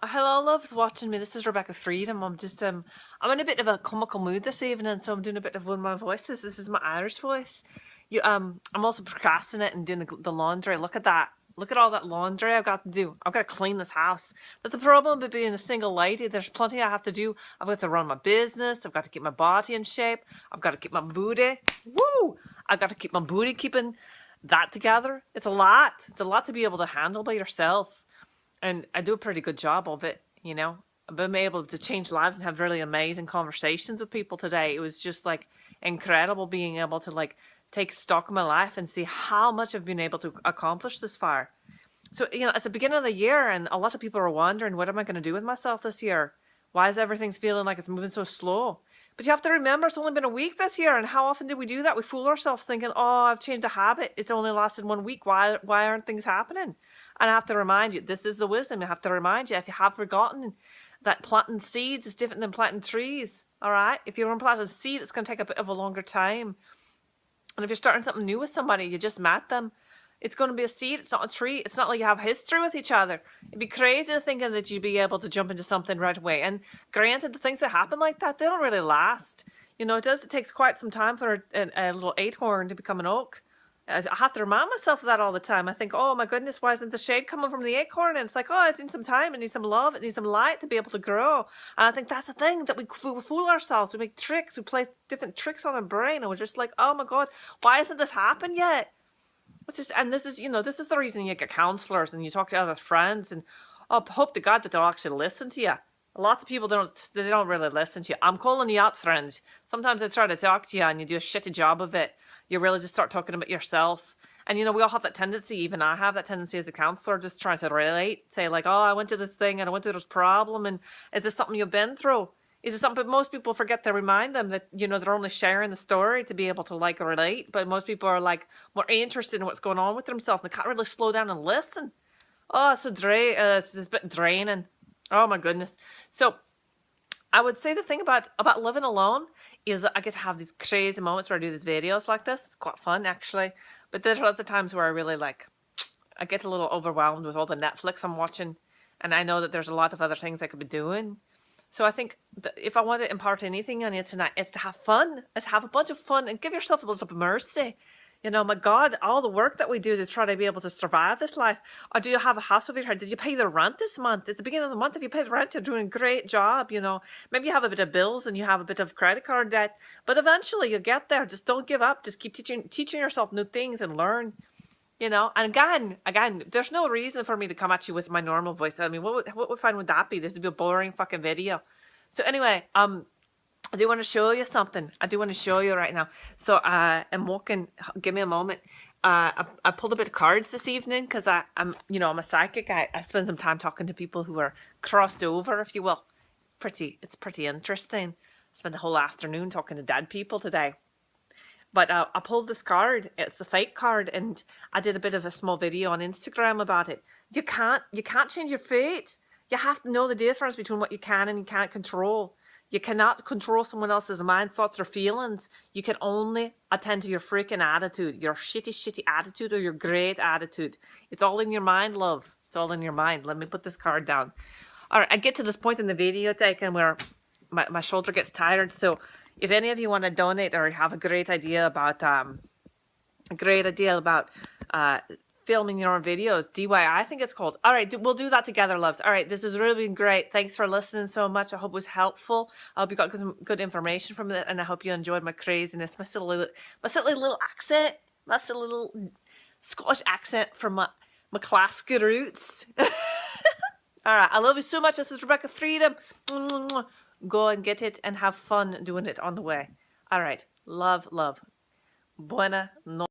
Hello, loves watching me. This is Rebecca Freedom. I'm in a bit of a comical mood this evening, so I'm doing a bit of one of my voices. This is my Irish voice. I'm also procrastinating doing the laundry. Look at that. Look at all that laundry I've got to do. I've got to clean this house. That's the problem with being a single lady. There's plenty I have to do. I've got to run my business. I've got to keep my body in shape. I've got to keep my booty. Woo! I've got to keep my booty keeping that together. It's a lot. It's a lot to be able to handle by yourself. And I do a pretty good job of it, you know. I've been able to change lives and have really amazing conversations with people today. It was just like incredible being able to like take stock of my life and see how much I've been able to accomplish this far. So, you know, it's the beginning of the year and a lot of people are wondering, what am I going to do with myself this year? Why is everything feeling like it's moving so slow? But you have to remember it's only been a week this year, and how often do we do that? We fool ourselves thinking, oh, I've changed a habit. It's only lasted 1 week. Why aren't things happening? And I have to remind you, this is the wisdom. I have to remind you, if you have forgotten that planting seeds is different than planting trees, all right? If you're planting a seed, it's going to take a bit of a longer time. And if you're starting something new with somebody, you just met them, it's going to be a seed. It's not a tree. It's not like you have history with each other. It'd be crazy thinking that you'd be able to jump into something right away. And granted, the things that happen like that, they don't really last. You know, it takes quite some time for a little acorn to become an oak. I have to remind myself of that all the time. I think, oh my goodness, why isn't the shade coming from the acorn? And it's like, oh, it needs some time, it needs some love, it needs some light to be able to grow. And I think that's the thing, that we fool ourselves. We make tricks, we play different tricks on our brain, and we're just like, oh my God, why hasn't this happened yet? And this is, you know, this is the reason you get counselors and you talk to other friends, and hope to God that they'll actually listen to you. Lots of people they don't really listen to you. I'm calling you out, friends. Sometimes I try to talk to you and you do a shitty job of it. You really just start talking about yourself. And you know, we all have that tendency, even I have that tendency as a counselor, just trying to relate, say like, oh, I went to this thing and I went through this problem, and is this something you've been through? Is it something? But most people forget to remind them that, you know, they're only sharing the story to be able to like relate. But most people are like more interested in what's going on with themselves, and they can't really slow down and listen. Oh, it's just a bit draining. Oh my goodness. So I would say the thing about living alone is that I get to have these crazy moments where I do these videos like this. It's quite fun actually. But there's lots of times where I really like, I get a little overwhelmed with all the Netflix I'm watching, and I know that there's a lot of other things I could be doing. So I think that if I want to impart anything on you tonight, it's to have fun. It's to have a bunch of fun and give yourself a little bit of mercy. You know, my God, all the work that we do to try to be able to survive this life. Or do you have a house over your head? Did you pay the rent this month? It's the beginning of the month. If you pay the rent, you're doing a great job, you know. Maybe you have a bit of bills and you have a bit of credit card debt, but eventually you'll get there. Just don't give up. Just keep teaching yourself new things and learn. You know, and again, there's no reason for me to come at you with my normal voice. I mean, what fun would that be? This would be a boring fucking video. So anyway, I do want to show you something. I do want to show you right now. So I'm walking. Give me a moment. I pulled a bit of cards this evening because I'm a psychic. I spend some time talking to people who are crossed over, if you will. It's pretty interesting. I spent the whole afternoon talking to dead people today. But I pulled this card. It's a fake card, and I did a bit of a small video on Instagram about it. You can't change your fate. You have to know the difference between what you can and you can't control. You cannot control someone else's mind, thoughts, or feelings. You can only attend to your freaking attitude, your shitty attitude, or your great attitude. It's all in your mind, love. It's all in your mind. Let me put this card down. All right, I get to this point in the video taken where my shoulder gets tired. So if any of you want to donate or have a great idea about filming your own videos, DIY, I think it's called. All right, we'll do that together, loves. All right, this has really been great. Thanks for listening so much. I hope it was helpful. I hope you got some good information from it, and I hope you enjoyed my craziness, my silly little accent, my silly little Scottish accent from my Glasgow roots. All right, I love you so much. This is Rebecca Freedom. Go and get it and have fun doing it on the way. All right, love. Buena noche.